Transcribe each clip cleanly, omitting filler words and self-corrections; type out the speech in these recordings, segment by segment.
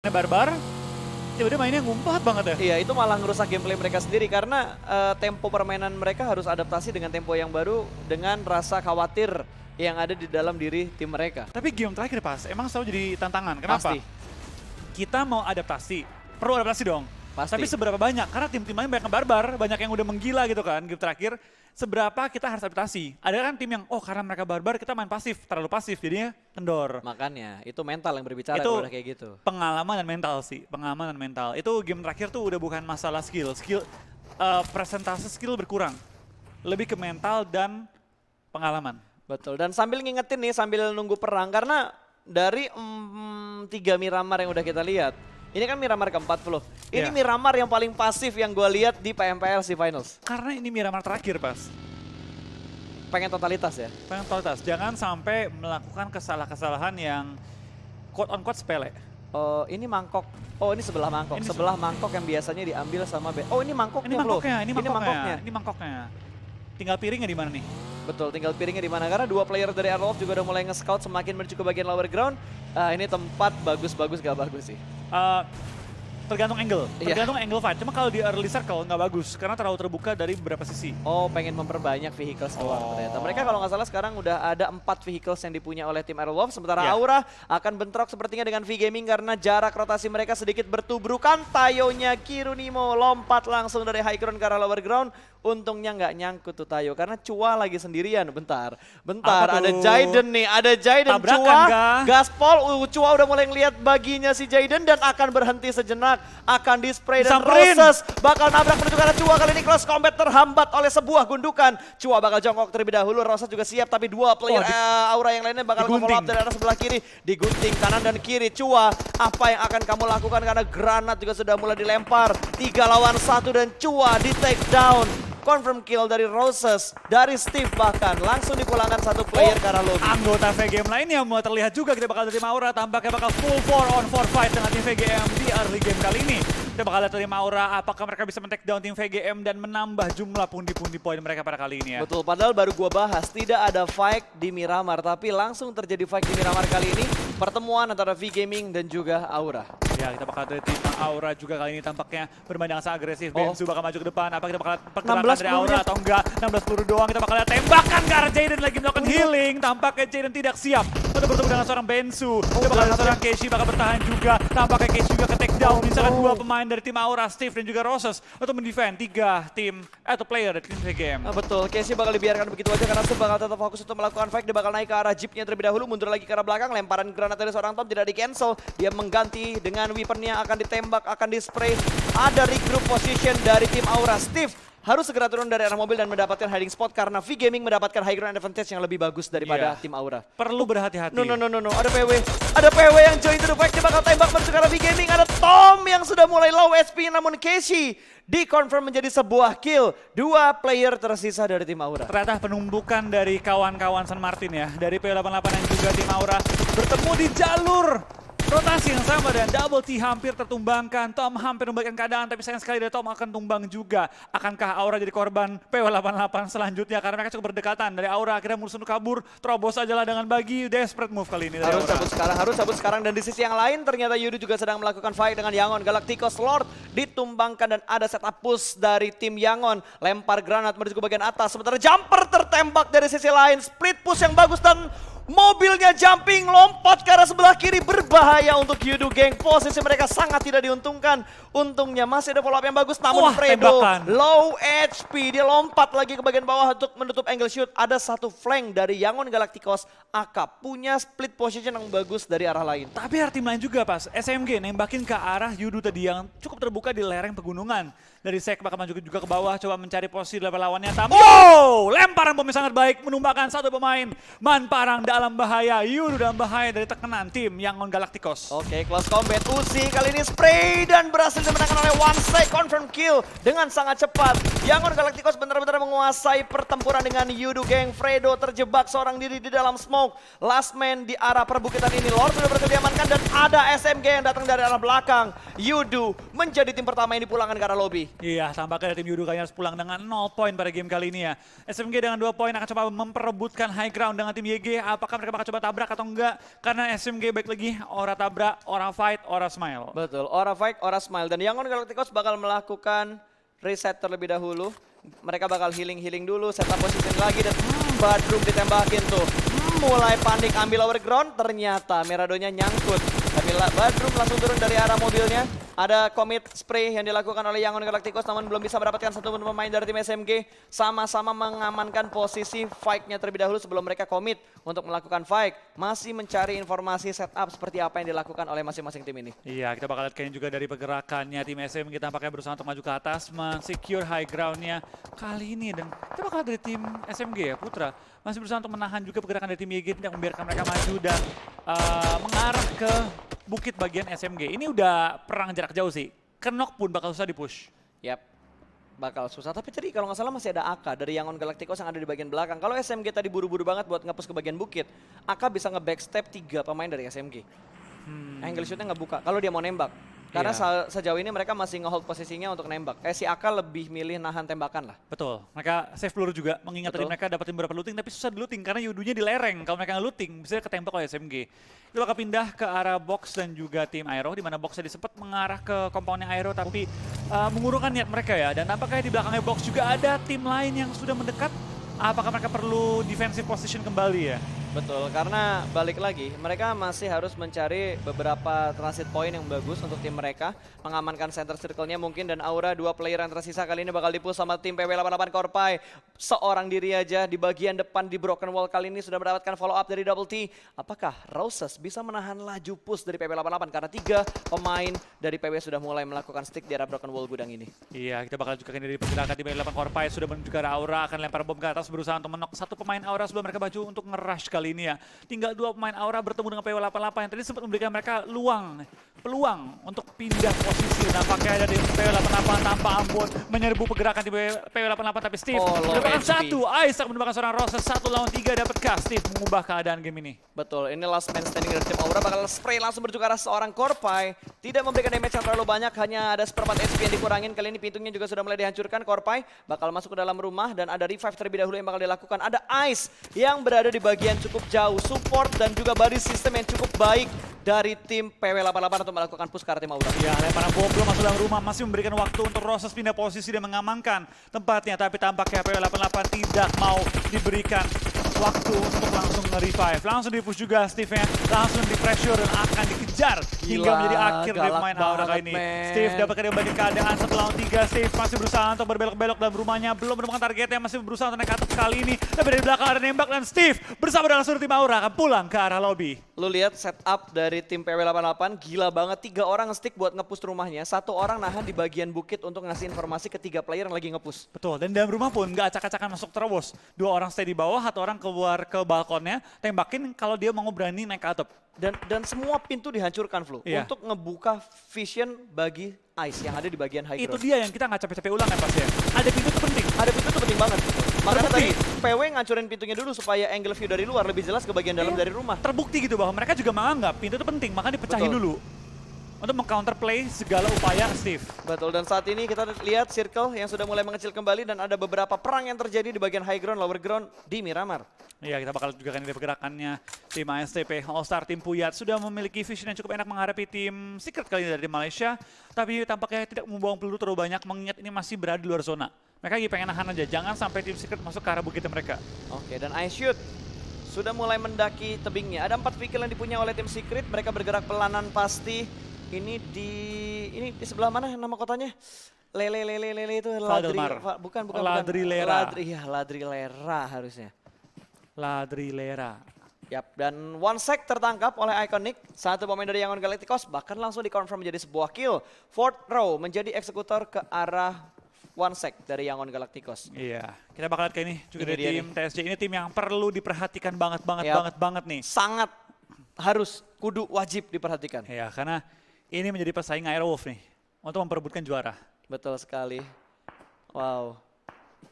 Barbar, tiba-tiba mainnya ngumpet banget ya. Iya, itu malah ngerusak gameplay mereka sendiri karena tempo permainan mereka harus adaptasi dengan tempo yang baru dengan rasa khawatir yang ada di dalam diri tim mereka. Tapi game terakhir pas, emang selalu jadi tantangan. Kenapa? Pasti. Kita mau adaptasi, perlu adaptasi dong. Pasti. Tapi seberapa banyak? Karena tim-tim lain banyak yang barbar, banyak yang udah menggila gitu kan game terakhir. Seberapa kita harus adaptasi? Ada kan tim yang, oh karena mereka barbar kita main pasif, terlalu pasif jadinya kendor. Makanya, itu mental yang berbicara Itu kalau udah kayak gitu. Pengalaman dan mental sih, pengalaman dan mental. Itu game terakhir tuh udah bukan masalah skill, presentasi skill berkurang. Lebih ke mental dan pengalaman. Betul, dan sambil ngingetin nih, sambil nunggu perang, karena dari 3 Miramar yang udah kita lihat, ini kan Miramar ke-40. Ini Iya. Miramar yang paling pasif yang gue lihat di PMPLC Finals. Karena ini Miramar terakhir pas. Pengen totalitas ya? Pengen totalitas, jangan sampai melakukan kesalahan-kesalahan yang quote-on-quote sepele. Oh, ini mangkok. Oh, ini sebelah mangkok. Ini sebelah mangkok yang biasanya diambil sama Oh, ini mangkoknya Ini bro. mangkoknya, ini mangkoknya, mangkoknya. ini mangkoknya. Tinggal piringnya di mana nih? Betul, tinggal piringnya di mana. Karena 2 player dari Airwolf juga udah mulai nge-scout semakin menuju ke bagian lower ground. Ini tempat bagus-bagus gak bagus sih. Tergantung angle, Iya. tergantung angle fight. Cuma kalau di early circle nggak bagus karena terlalu terbuka dari beberapa sisi. Oh, pengen memperbanyak vehicles doang ternyata. Mereka kalau nggak salah sekarang udah ada 4 vehicles yang dipunya oleh tim Airwolf. Sementara Iya. Aura akan bentrok sepertinya dengan V-Gaming karena jarak rotasi mereka sedikit bertubrukan. Tayonya Kirunimo lompat langsung dari high ground ke arah lower ground. Untungnya nggak nyangkut tuh Tayo karena Chua lagi sendirian. Bentar, Apa ada tuh? Jaiden nih, ada Jaiden. Tabrakan Chua, kah? gaspol, Chua udah mulai ngeliat baginya si Jaiden dan akan berhenti sejenak. Akan di-spray dan Samperin. Roses bakal nabrak menuju ke arah Chua. Kali ini close combat terhambat oleh sebuah gundukan. Chua bakal jongkok terlebih dahulu, Roses juga siap tapi 2 player Aura yang lainnya bakal nge-follow up dari arah sebelah kiri. Digunting kanan dan kiri. Chua, apa yang akan kamu lakukan karena granat juga sudah mulai dilempar. 3 lawan 1 dan Chua di take down. Confirm kill dari Roses, dari Steve bahkan. Langsung dipulangkan 1 player ke arah lobby. Anggota VGM lainnya mau terlihat juga kita bakal dari Aura tampaknya bakal full 4-on-4 fight dengan tim VGM di early game kali ini. Kita bakal lihat dari Aura apakah mereka bisa men-take down tim VGM dan menambah jumlah pundi-pundi poin mereka pada kali ini ya. Betul, padahal baru gua bahas tidak ada fight di Miramar, tapi langsung terjadi fight di Miramar kali ini. Pertemuan antara V-Gaming dan juga Aura. Ya, kita bakal dari tim Aura juga kali ini tampaknya bermain dengan sangat agresif. Bensu bakal maju ke depan. Apa kita bakal pergerakan 16 dari Aura atau enggak? 16 peluru doang. Kita bakal lihat tembakan ke arah Jaiden lagi melakukan healing. Tampaknya Jaiden tidak siap untuk bertemu dengan seorang Bensu. Kita bakal lihat seorang Keishi bakal bertahan juga. Tampaknya Keishi juga ke take down. Misalkan 2 pemain dari tim Aura, Steve dan juga Roses untuk mendefend 3 tim atau player dari tim VGM. Betul, Casey bakal dibiarkan begitu aja karena Steve bakal tetap fokus untuk melakukan fight. Dia bakal naik ke arah jeepnya terlebih dahulu, mundur lagi ke arah belakang. Lemparan granat dari seorang Tom tidak di cancel. Dia mengganti dengan weaponnya, akan ditembak, akan di-spray. Ada regroup position dari tim Aura. Steve harus segera turun dari arah mobil dan mendapatkan hiding spot karena V-Gaming mendapatkan high ground advantage yang lebih bagus daripada tim Aura. Perlu berhati-hati. No, ada PW. Ada PW yang join to the fight. Dia bakal tembak menuju ke arah V-Gaming. Ada Tom yang sudah mulai low HP, namun Casey di-confirm menjadi sebuah kill. 2 player tersisa dari tim Aura. Ternyata penumbukan dari kawan-kawan San Martin ya, dari P88 dan juga tim Aura bertemu di jalur rotasi yang sama dan Double T hampir tertumbangkan. Tom hampir membalikkan keadaan tapi sayang sekali dari Tom akan tumbang juga. Akankah Aura jadi korban PW88 selanjutnya karena mereka cukup berdekatan. Dari Aura akhirnya mulus untuk kabur, terobos aja lah dengan bagi desperate move kali ini dari Harus cabut sekarang dan di sisi yang lain ternyata Yudu juga sedang melakukan fight dengan Yangon. Galacticos Lord ditumbangkan dan ada setup push dari tim Yangon. Lempar granat menuju ke bagian atas sementara jumper tertembak dari sisi lain. Split push yang bagus dan mobilnya jumping lompat ke arah sebelah kiri, berbahaya untuk Yudu Gang. Posisi mereka sangat tidak diuntungkan. Untungnya masih ada follow up yang bagus, namun Fredo low HP. Dia lompat lagi ke bagian bawah untuk menutup angle shoot. Ada 1 flank dari Yangon Galacticos. Akap punya split position yang bagus dari arah lain. Tapi ada tim lain juga pas, SMG nembakin ke arah Yudu tadi yang cukup terbuka di lereng pegunungan. Dari Sek bakal maju juga ke bawah, coba mencari posisi di level lawannya. Lemparan bom yang sangat baik, menumbangkan 1 pemain. Manparang dalam bahaya, Yudu dalam bahaya dari tekanan tim Yangon Galacticos. Oke, close combat. Uzi kali ini spray dan berhasil dimenangkan oleh One confirm kill dengan sangat cepat. Yangon Galacticos benar-benar menguasai pertempuran dengan Yudu Gang. Fredo terjebak seorang diri di dalam smoke. Last man di arah perbukitan ini. Lord sudah berhasil diamankan dan ada SMG yang datang dari arah belakang. Yudu menjadi tim pertama yang dipulangkan ke arah lobby. Iya, tampaknya tim Yudu kayaknya harus pulang dengan 0 poin pada game kali ini ya. SMG dengan 2 poin akan coba memperebutkan high ground dengan tim YG. Apakah mereka bakal coba tabrak atau enggak? Karena SMG baik lagi, ora tabrak, ora fight, ora smile. Betul, ora fight, ora smile. Dan Yangon Galacticos bakal melakukan reset terlebih dahulu. Mereka bakal healing dulu, setup position lagi dan Badrum ditembakin tuh. Mulai panik ambil lower ground, ternyata Miradonya nyangkut. Tapi Badrum langsung turun dari arah mobilnya. Ada commit spray yang dilakukan oleh Yangon Galacticos namun belum bisa mendapatkan satu pun pemain dari tim SMG. Sama-sama mengamankan posisi fight-nya terlebih dahulu sebelum mereka commit untuk melakukan fight. Masih mencari informasi setup seperti apa yang dilakukan oleh masing-masing tim ini. Iya, kita bakal lihat kayaknya juga dari pergerakannya tim SMG tampaknya berusaha untuk maju ke atas, men-secure high ground-nya kali ini. Dan kita bakal lihat dari tim SMG ya, Putra. Masih berusaha untuk menahan juga pergerakan dari tim YG, tidak membiarkan mereka maju dan mengarah ke bukit bagian SMG. Ini udah perang jarak jauh sih. Kenok pun bakal susah di-push. Yap, bakal susah. Tapi tadi kalau nggak salah masih ada AK dari Yangon Galacticos yang ada di bagian belakang. Kalau SMG tadi buru-buru banget buat nge-push ke bagian bukit, AK bisa nge-backstep 3 pemain dari SMG. Angle shootnya nggak buka kalau dia mau nembak. Karena sejauh ini mereka masih nge-hold posisinya untuk nembak. Si AK lebih milih nahan tembakan lah. Betul, mereka save peluru juga, mengingat tadi mereka dapetin beberapa looting, tapi susah di-looting karena Yudunya di lereng. Kalau mereka nge-looting, bisa ketembak oleh SMG. Itu bakal pindah ke arah box dan juga tim Aero, di mana boxnya sempat mengarah ke compoundnya Aero, tapi mengurungkan niat mereka ya. Dan tampaknya di belakangnya box juga ada tim lain yang sudah mendekat. Apakah mereka perlu defensive position kembali ya? Betul, karena balik lagi, mereka masih harus mencari beberapa transit point yang bagus untuk tim mereka. Mengamankan center circle-nya mungkin, dan Aura, 2 player yang tersisa kali ini bakal dipush sama tim PW88 Korpai. Seorang diri aja di bagian depan di Broken Wall kali ini sudah mendapatkan follow up dari Double T. Apakah Roses bisa menahan laju push dari PW88? Karena 3 pemain dari PW sudah mulai melakukan stick di arah Broken Wall gudang ini. Iya, kita bakal juga dari pergerakan tim PW88 Korpai sudah menuju ke arah Aura, akan lempar bom ke atas, berusaha untuk menok 1 pemain Aura sebelum mereka maju untuk nge-rush kali ini ya. Tinggal 2 pemain Aura bertemu dengan PW88 yang tadi sempat memberikan mereka peluang untuk pindah posisi. Nampaknya ada di PW88 tanpa ampun menyerbu pergerakan di PW88, tapi Steve mendapatkan 1. Isaac mendapatkan seorang Roses, 1 lawan 3, dapatkah Steve mengubah keadaan game ini? Betul, ini last man standing dari tim Aura bakal spray langsung menuju ke arah seorang Korpai. Tidak memberikan damage yang terlalu banyak, hanya ada seperempat HP yang dikurangin. Kali ini pintunya juga sudah mulai dihancurkan. Korpai bakal masuk ke dalam rumah dan ada revive terlebih dahulu yang bakal dilakukan. Ada Ice yang berada di bagian cukup jauh, support dan juga body system yang cukup baik dari tim PW88 untuk melakukan push ke arah tim Aura. Ya, lemparan bom belum masuk dalam rumah, masih memberikan waktu untuk Roses pindah posisi dan mengamankan tempatnya, tapi tampaknya PW88 tidak mau diberikan waktu untuk langsung nge-revive. Langsung di-push juga Steve-nya, langsung di-pressure dan akan dikejar hingga menjadi akhir dari pemain Aura kali ini. Steve dapat kembali keadaan 1 lawan 3. Steve masih berusaha untuk berbelok-belok dalam rumahnya, belum menemukan targetnya, masih berusaha untuk naik ke atas kali ini. Tapi dari belakang ada nembak dan Steve bersama dengan seluruh tim Aura akan pulang ke arah lobby. Lu lihat setup dari tim PW88 gila banget. 3 orang stick buat nge-push rumahnya, 1 orang nahan di bagian bukit untuk ngasih informasi ke 3 player yang lagi nge-push. Betul, dan dalam rumah pun nggak acak-acakan masuk terobos. 2 orang stay di bawah, 1 orang keluar ke balkonnya, tembakin kalau dia mau berani naik ke atap. Dan semua pintu dihancurkan, Flu, Iya. untuk ngebuka vision bagi Ice yang ada di bagian high Itu ground. dia yang kita nggak capek-capek ulang ya Pas ya. Ada pintu itu penting. Ada pintu itu penting banget. Makanya tadi Terbukti. PW ngancurin pintunya dulu supaya angle view dari luar lebih jelas ke bagian dalam dari rumah. Terbukti gitu bahwa mereka juga menganggap pintu itu penting, maka dipecahin Betul. dulu. Untuk meng-counterplay segala upaya Steve. Betul, dan saat ini kita lihat circle yang sudah mulai mengecil kembali dan ada beberapa perang yang terjadi di bagian high ground, lower ground di Miramar. Iya, kita bakal juga kan lihat pergerakannya tim ASTP All-Star, tim Puyat sudah memiliki vision yang cukup enak menghadapi tim Secret kali ini dari Malaysia, tapi tampaknya tidak membuang peluru terlalu banyak mengingat ini masih berada di luar zona. Mereka lagi pengen nahan aja, jangan sampai tim Secret masuk ke arah bukitnya mereka. Oke, dan Ice Shoot sudah mulai mendaki tebingnya. Ada 4 vehicle yang dipunya oleh tim Secret, mereka bergerak pelanan pasti. Ini di sebelah mana nama kotanya? Lele itu Valdelmar. bukan. Ladrilera. Ladrilera harusnya. Ladrilera. Yap, dan one sec tertangkap oleh Iconic, 1 pemain dari Yangon Galacticos, bahkan langsung dikonfirm menjadi sebuah kill. Fourth row menjadi eksekutor ke arah one sec dari Yangon Galacticos. Iya, kita bakal lihat kayak ini juga Ini dari dia tim TSJ. Ini tim yang perlu diperhatikan banget nih. Sangat harus, kudu, wajib diperhatikan. Iya, karena ini menjadi pesaing Airwolf nih untuk memperebutkan juara. Betul sekali. Wow.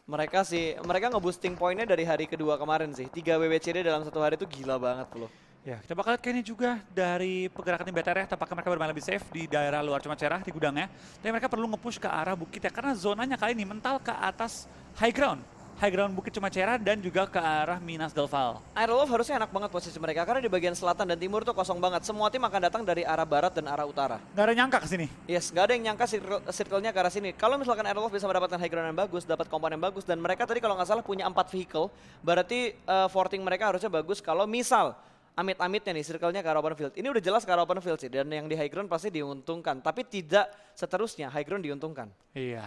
Mereka ngeboosting poinnya dari hari kedua kemarin sih. 3 WWCD dalam 1 hari itu gila banget loh. Ya, kita bakal lihat kayaknya juga dari pergerakan tim BTR ya, tampaknya mereka bermain lebih safe di daerah luar cuma cerah di gudangnya. Tapi mereka perlu nge-push ke arah bukit ya, karena zonanya kali ini mental ke atas high ground. High ground bukit cuma cerah dan juga ke arah Minas Delval. Aerolove harusnya enak banget posisi mereka karena di bagian selatan dan timur tuh kosong banget. Semua tim akan datang dari arah barat dan arah utara. Nggak ada nyangka ke sini. Yes, nggak ada yang nyangka circle-nya ke arah sini. Kalau misalkan Aerolove bisa mendapatkan high ground yang bagus, dapat komponen yang bagus, dan mereka tadi kalau nggak salah punya 4 vehicle, berarti forting mereka harusnya bagus kalau misal amit-amitnya nih circle-nya ke arah open field. Ini udah jelas ke arah open field sih, dan yang di high ground pasti diuntungkan. Tapi tidak seterusnya, high ground diuntungkan. Iya.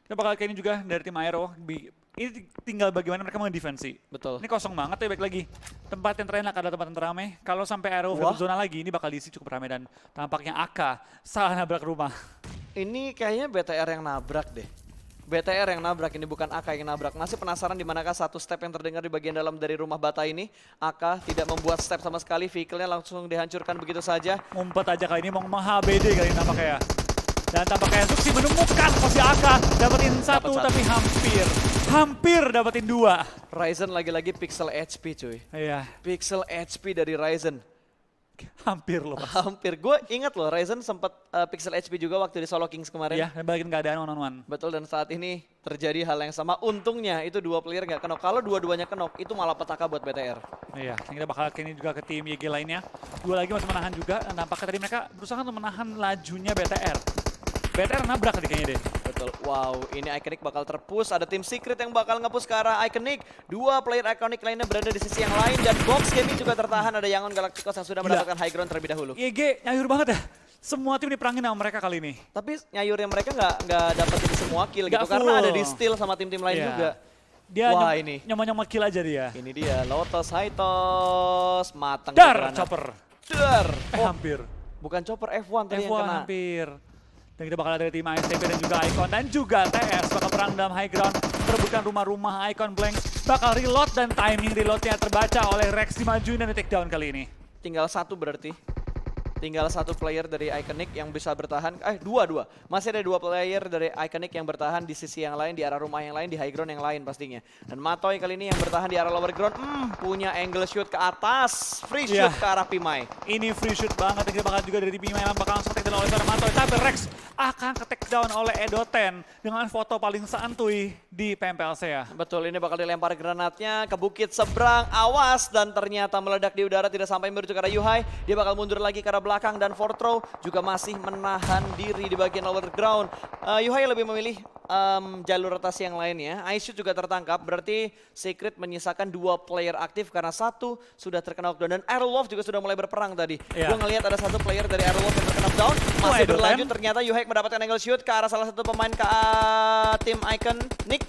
Kita bakal kayak ini juga dari tim Aero. Ini tinggal bagaimana mereka mendefensi. Betul. Ini kosong banget ya, baik lagi. Tempat yang terenak adalah tempat yang teramai. Kalau sampai Aero Wah. zona lagi, ini bakal diisi cukup ramai dan tampaknya AK salah nabrak rumah. Ini kayaknya BTR yang nabrak deh. BTR yang nabrak, ini bukan AK yang nabrak. Masih penasaran di manakah satu step yang terdengar di bagian dalam dari rumah bata ini. AK tidak membuat step sama sekali, vehicle-nya langsung dihancurkan begitu saja. Ngumpet aja kali ini, mau meng-HBD kali ini tampaknya. Dan tampaknya Suksi menemukan posisi AK, dapetin satu tapi hampir dapetin 2. Ryzen lagi-lagi pixel HP cuy. Iya, Pixel HP dari Ryzen. hampir loh Mas. Hampir, gue ingat loh Ryzen sempat pixel HP juga waktu di Solo Kings kemarin. Iya, dan balikin keadaan one-on-one. Betul, dan saat ini terjadi hal yang sama. Untungnya itu 2 player nggak kenok. Kalau dua-duanya kenok, itu malah petaka buat BTR. Iya, kita bakal ini juga ke tim YG lainnya. 2 lagi masih menahan juga, dan tampaknya tadi mereka berusaha untuk menahan lajunya BTR. BTR nabrak tadi kayaknya deh. Betul, wow, ini Iconic bakal terpush. Ada tim Secret yang bakal nge-push ke arah Iconic. 2 player Iconic lainnya berada di sisi yang lain. Dan Box Gaming juga tertahan. Ada Yangon Galacticos yang sudah mendapatkan high ground terlebih dahulu. YG nyayur banget ya. Semua tim diperangin sama mereka kali ini. Tapi nyayurnya mereka nggak dapetin semua kill Nggak gitu. Karena full. ada di steal sama tim-tim lain Iya. juga. Dia Wah, ini. nyomot-nyomot kill aja dia. Ini dia, Lotus Hytos. Matang. Dar, granat. chopper. Dar. Oh, Hampir. bukan chopper, F1 tadi yang F1 kena. hampir. Dan kita bakal ada dari tim ASTP dan juga Icon dan juga TS bakal perang dalam high ground, perebutan rumah-rumah. Icon Blank bakal reload dan timing reloadnya terbaca oleh Rex dimajuin dan di take down kali ini. Tinggal 1 berarti. Tinggal 1 player dari Iconic yang bisa bertahan. Dua. Masih ada 2 player dari Iconic yang bertahan di sisi yang lain, di arah rumah yang lain, di high ground yang lain pastinya. Dan Matoy kali ini yang bertahan di arah lower ground. Punya angle shoot ke atas. Free shoot ke arah Pimai. Ini free shoot banget, dan kita bakal juga dari Pimai yang bakal langsung take down oleh seorang Matoy. Tapi Rex akan ke take down oleh Edo10 dengan foto paling santuy di PMPLC ya. Betul, ini bakal dilempar granatnya ke bukit seberang. Awas, dan ternyata meledak di udara, tidak sampai menuju ke arah Yuhai. Dia bakal mundur lagi ke arah belakang, dan Fortro juga masih menahan diri di bagian lower ground. Yuhai lebih memilih jalur rotasi yang lainnya. Aishoot juga tertangkap, berarti Secret menyisakan 2 player aktif karena 1 sudah terkena knockdown. Dan Aerolove juga sudah mulai berperang tadi. Iya. Gue ngelihat ada 1 player dari Aerolove yang terkena down. Masih Edo10. berlanjut, ternyata Yuhai mendapatkan angle shoot ke arah salah satu pemain tim Icon, Nick.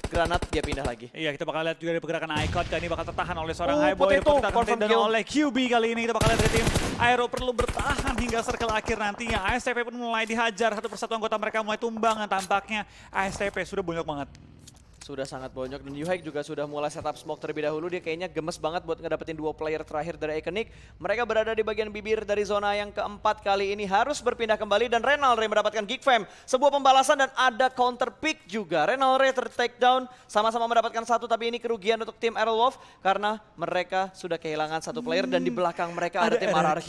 Granat, dia pindah lagi. Iya, kita bakal lihat juga dari pergerakan Icon. Kali ini bakal tertahan oleh seorang Highboy. Potato, Kita akan confirm dan kill. oleh QB kali ini. Kita bakal lihat dari tim Aero perlu bertahan hingga circle akhir nantinya. ASTP pun mulai dihajar, satu persatu anggota mereka mulai tumbang. Dan tampaknya ASTP sudah bonyok banget. Sudah sangat bonyok, dan Yuhai juga sudah mulai setup smoke terlebih dahulu. Dia kayaknya gemes banget buat ngedapetin 2 player terakhir dari Iconic. Mereka berada di bagian bibir dari zona yang keempat kali ini, harus berpindah kembali. Dan Renalre mendapatkan Geek Fam, sebuah pembalasan, dan ada counter pick juga. Renalre ter-take down, sama-sama mendapatkan 1, tapi ini kerugian untuk tim Aerolove karena mereka sudah kehilangan 1 player. Dan di belakang mereka ada tim RRQ.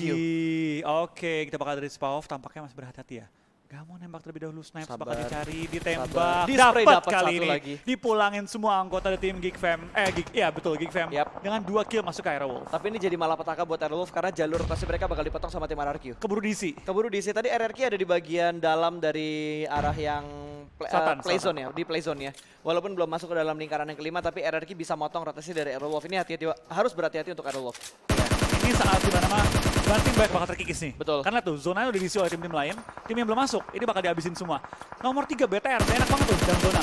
Oke, kita bakal dari Spawn, tampaknya masih berhati-hati ya. Gak mau nembak terlebih dahulu, Snipes bakal Sabar. dicari, Sabar. ditembak, Di-spray dapat dapat kali 1 ini. lagi. Dipulangin semua anggota dari tim Geek Fam, iya betul Geek Fam. Yap. Dengan 2 kill masuk ke Aerowolf. Tapi ini jadi malapetaka buat Aerolove karena jalur rotasi mereka bakal dipotong sama tim RRQ. Keburu DC. Keburu DC, tadi RRQ ada di bagian dalam dari arah yang playzone ya, di playzone ya. Walaupun belum masuk ke dalam lingkaran yang kelima, tapi RRQ bisa motong rotasi dari Aerolove. Ini hati-hati, harus berhati-hati untuk Aerolove. Ini saat dimana mah banting baik bakal terkikis nih. Betul. Karena tuh zonanya udah diisi oleh tim-tim lain. Tim yang belum masuk, ini bakal dihabisin semua. Nomor 3 BTR, enak banget tuh dalam zona.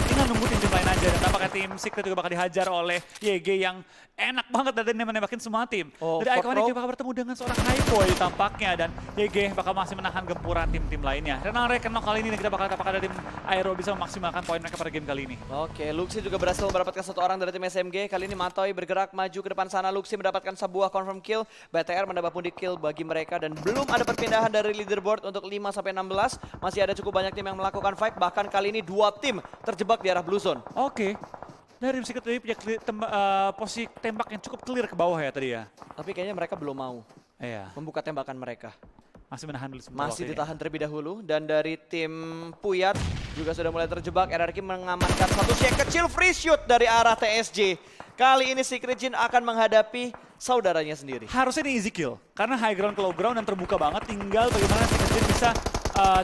Tinggal nunggu tim-tim lain aja. Dan tampaknya tim Secret juga bakal dihajar oleh YG yang enak banget dan nembakin semua tim. Dari Iconic juga bakal bertemu dengan seorang Highboy tampaknya. Dan YG bakal masih menahan gempuran tim-tim lainnya. Renalre kenok kali ini, dan kita bakal apakah ada tim Aero bisa memaksimalkan poin mereka pada game kali ini. Oke, Luxi juga berhasil mendapatkan 1 orang dari tim SMG. Kali ini Matoy bergerak maju ke depan sana. Luxi mendapatkan sebuah confirm kill. BTR mendapat pundi kill bagi mereka. Dan belum ada perpindahan dari leaderboard untuk 5-16. Masih ada cukup banyak tim yang melakukan fight. Bahkan kali ini 2 tim terjebak di arah blue zone. Oke. Dari Secret tadi punya posisi tembak yang cukup clear ke bawah ya tadi ya. Tapi kayaknya mereka belum mau Iya, membuka tembakan mereka. masih menahan dulu sebentar Masih waktu ini. ditahan terlebih dahulu. Dan dari tim Puyat juga sudah mulai terjebak. RRQ mengamankan satu shake kecil free shoot dari arah TSJ. Kali ini Secret Jin akan menghadapi saudaranya sendiri. Harusnya ini easy kill, karena high ground ke low ground dan terbuka banget. Tinggal bagaimana Secret Jin bisa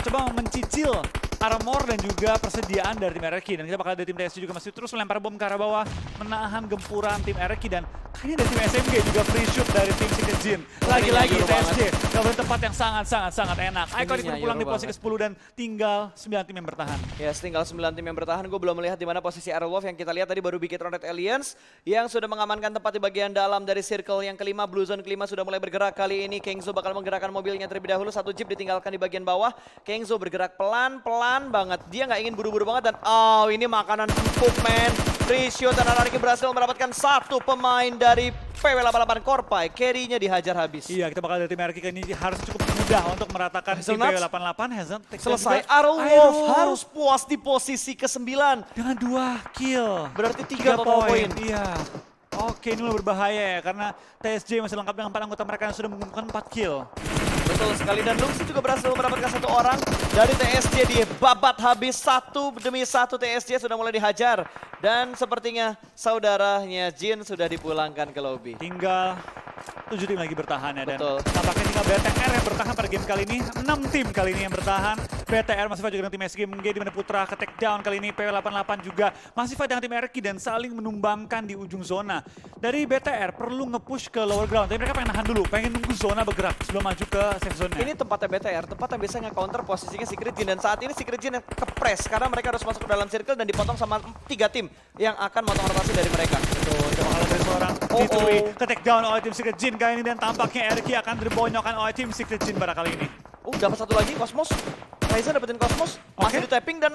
coba mencicil armor dan juga persediaan dari tim RRQ. Dan kita bakal dari tim TSJ juga masih terus melempar bom ke arah bawah, menahan gempuran tim RRQ. Dan kayaknya dari tim SMG juga free shoot dari tim Secret Jin. Lagi-lagi Euro TSJ dapat tempat yang sangat enak. Iconic Ininya berpulang di Euro posisi ke-10 dan tinggal 9 tim yang bertahan. Ya, tinggal 9 tim yang bertahan. Gue belum melihat di mana posisi Aerolov. Yang kita lihat tadi baru Bigetron Red Alliance yang sudah mengamankan tempat di bagian dalam dari circle yang kelima. Blue Zone kelima sudah mulai bergerak. Kali ini Kengzo bakal menggerakkan mobilnya terlebih dahulu. Satu jeep ditinggalkan di bagian bawah. Kengzo bergerak pelan-pelan banget. Dia nggak ingin buru-buru banget dan ini makanan empuk men. Free shoot dan RRQ berhasil mendapatkan satu pemain dari PW88 Korpai. Carry-nya dihajar habis. Iya, kita bakal dari tim RRQ ini harus cukup mudah untuk meratakan tim Hazelnuts. PW88. Hazelnuts Selesai. juga Aerolov harus puas di posisi ke-9. dengan 2 kill. Berarti 3 total poin. Iya. Oke, ini mulai berbahaya ya karena TSJ masih lengkap dengan 4 anggota mereka yang sudah mengumpulkan 4 kill. Betul sekali, dan Luxi juga berhasil mendapatkan satu orang dari TSJ. Di babat habis satu demi satu. TSJ sudah mulai dihajar dan sepertinya saudaranya Jin sudah dipulangkan ke lobby. Tinggal 7 tim lagi bertahan ya, dan Betul. tampaknya tinggal BTR yang bertahan pada game kali ini. 6 tim kali ini yang bertahan. BTR masih fight juga dengan tim SG MG di mana Putra ke take down kali ini. PW88 juga masih fight dengan tim RQ dan saling menumbangkan di ujung zona. Dari BTR perlu nge-push ke lower ground, tapi mereka pengen nahan dulu, pengen nunggu zona bergerak sebelum maju ke safe zone-nya. Ini tempatnya BTR, tempat yang bisa nge-counter posisinya Secret Jin. Dan saat ini Secret Jin yang kepres karena mereka harus masuk ke dalam circle dan dipotong sama 3 tim yang akan motong rotasi dari mereka. Betul, kita bakal dari seorang Vituri ke take down oleh tim Secret Jin kali ini, dan tampaknya RQ akan dibonyokkan oleh tim Secret Jin pada kali ini. Dapat satu lagi, Cosmos. Raiza dapetin Cosmos, masih Oke. di tapping dan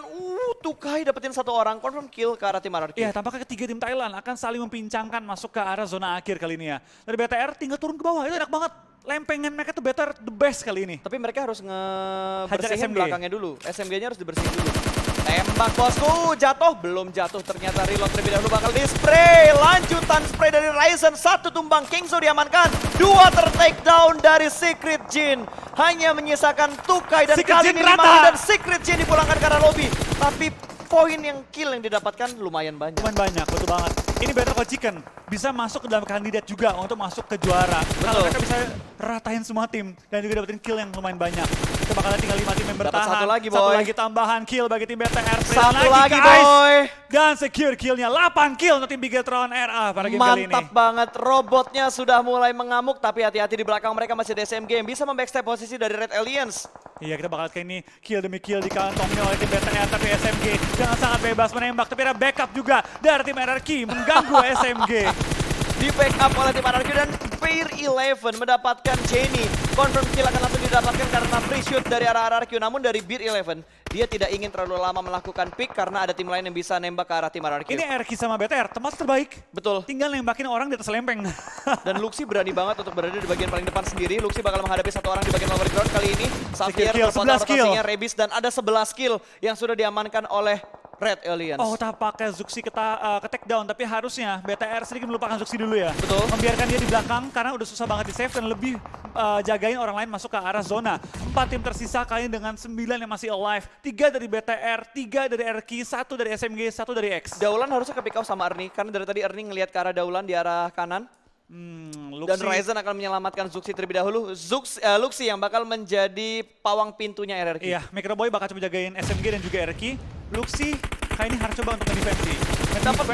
Tukai dapetin satu orang. Confirm kill ke arah tim RRQ. Iya, tampaknya ketiga tim Thailand akan saling mempincangkan masuk ke arah zona akhir kali ini ya. Dari BTR tinggal turun ke bawah, itu enak banget. Lempengan mereka tuh better, the best kali ini. Tapi mereka harus Hajar ngebersihin SMG. belakangnya dulu. SMG-nya harus dibersihin dulu. Tembak bosku, jatuh, belum jatuh. Ternyata reload terlebih dahulu bakal di-spray. Lanjutan spray dari Ryzen, satu tumbang. Kingzo diamankan, 2 ter-take down dari Secret Jin. Hanya menyisakan Tukai dan Secret kali Jin ini rata. 5 dan Secret Jin dipulangkan ke arah lobby. Tapi poin yang kill yang didapatkan lumayan banyak. Lumayan banyak, betul banget. Ini Better Call Chicken bisa masuk ke dalam kandidat juga untuk masuk ke juara. Karena Betul. mereka bisa ratain semua tim dan juga dapetin kill yang lumayan banyak. Kita bakal tinggal 5 tim yang Dapat bertahan. satu lagi, Satu boy. lagi tambahan kill bagi tim BTR. Satu lagi, guys. boy. Dan secure killnya 8 kill untuk tim Bigetron RA pada game kali ini. Mantap banget, robotnya sudah mulai mengamuk. Tapi hati-hati di belakang mereka masih ada SMG yang bisa membackstab posisi dari Red Alliance. Iya, kita bakal kayak ini kill demi kill dikantongnya oleh tim BTR, tapi SMG jangan sangat bebas menembak, tapi ada backup juga dari tim RRQ mengganggu SMG. Di backup oleh tim RRQ dan Pair 11 mendapatkan Jenny. Confirm kill akan langsung didapatkan karena free shoot dari arah RRQ. Namun dari Beer 11, dia tidak ingin terlalu lama melakukan pick karena ada tim lain yang bisa nembak ke arah tim RRQ. Ini RRQ sama BTR, tempat terbaik. Betul. Tinggal nembakin orang di atas lempeng. Dan Luxi berani banget untuk berada di bagian paling depan sendiri. Luxi bakal menghadapi satu orang di bagian lower ground kali ini. Xavier kill, terpotong 11 kill. rotasinya, Rebis, dan ada 11 kill yang sudah diamankan oleh Red Alliance. Oh, tampaknya Zuxi ke take down, tapi harusnya BTR sedikit melupakan Zuxi dulu ya. Betul. Membiarkan dia di belakang karena udah susah banget di save dan lebih jagain orang lain masuk ke arah zona. 4 tim tersisa kali ini dengan 9 yang masih alive. 3 dari BTR, 3 dari RQ, 1 dari SMG, 1 dari X. Daulan harusnya ke pick off sama Ernie karena dari tadi Ernie ngelihat ke arah Daulan di arah kanan. Dan Ryzen akan menyelamatkan Zuxi terlebih dahulu. Luxi yang bakal menjadi pawang pintunya RRQ. Iya, Microboy bakal coba jagain SMG dan juga RQ. Luxi kali ini harus coba untuk ngedefense sih. Dapat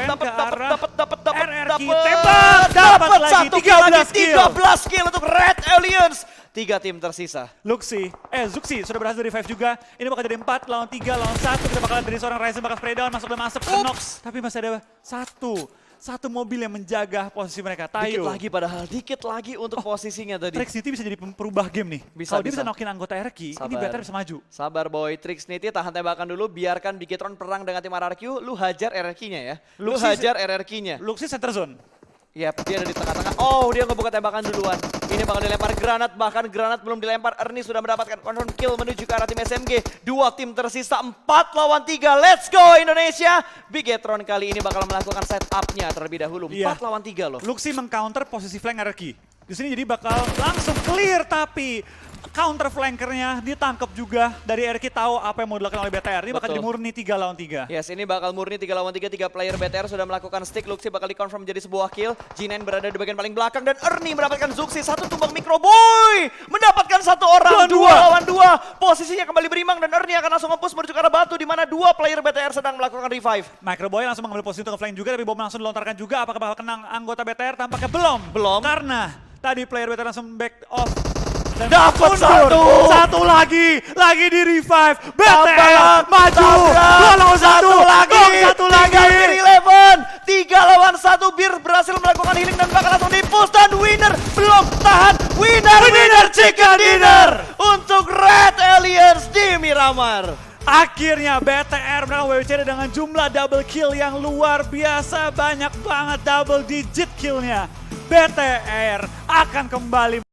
RRQ, tembak! Dapat lagi, satu kill lagi, 13 13 kill untuk Red Alliance. 3 tim tersisa. Zuxi sudah berhasil dari 5 juga. Ini bakal jadi 4 lawan 3 lawan 1. Kita bakal dari seorang Ryzen bakal spray down, masuk dalam asap, knock. Tapi masih ada satu mobil yang menjaga posisi mereka. Dikit Tayo. lagi padahal, dikit lagi untuk posisinya tadi. Trick City bisa jadi perubah game nih. Bisa, Kalau dia bisa. bisa knockin anggota RQ, ini Sabar. BTR bisa maju. Sabar boy, Trix Niti tahan tembakan dulu, biarkan Bigetron perang dengan tim RRQ, lu hajar RRQ-nya ya. Lu Luxi hajar RRQ-nya. Luxi center zone. Yap, dia ada di tengah-tengah. Oh, dia ngebuka tembakan duluan. Ini bakal dilempar granat, bahkan granat belum dilempar. Ernie sudah mendapatkan confirm kill menuju ke arah tim SMG. 2 tim tersisa 4 lawan 3. Let's go Indonesia. Bigetron kali ini bakal melakukan setup-nya terlebih dahulu. 4 Iya. lawan 3 loh. Luxi mengcounter posisi flank RRQ. Di sini jadi bakal langsung clear, tapi counter flankernya ditangkap juga. Dari RRQ tahu apa yang mau dilakukan oleh BTR. Ini bakal Betul. jadi murni 3 lawan 3. Yes, ini bakal murni 3 lawan 3. 3 player BTR sudah melakukan stick. Luxi bakal dikonfirm menjadi sebuah kill. G9 berada di bagian paling belakang dan Ernie mendapatkan Zuxi. 1 tumbang Microboy. Mendapatkan 1 orang. 2 lawan 2. Posisinya kembali berimbang dan Ernie akan langsung nge-push menuju ke arah batu di mana 2 player BTR sedang melakukan revive. Microboy langsung mengambil posisi untuk flank juga, tapi bom langsung dilontarkan juga. Apakah bakal kenang anggota BTR? Tampaknya belum. Belum. Karena tadi player BTR langsung back off. Dan Dapat mundur. 1. 1 lagi di revive. BTR Tabrak, maju. tabrak. 2 lawan 1 lagi. 1 lagi. Tinggal Bir 11. 3 lawan 1. Bir berhasil melakukan healing dan bakal langsung di-push. Dan winner belum tahan. Winner chicken dinner untuk Red Aliens di Miramar. Akhirnya BTR menang WWCD dengan jumlah double kill yang luar biasa. Banyak banget double digit killnya. BTR akan kembali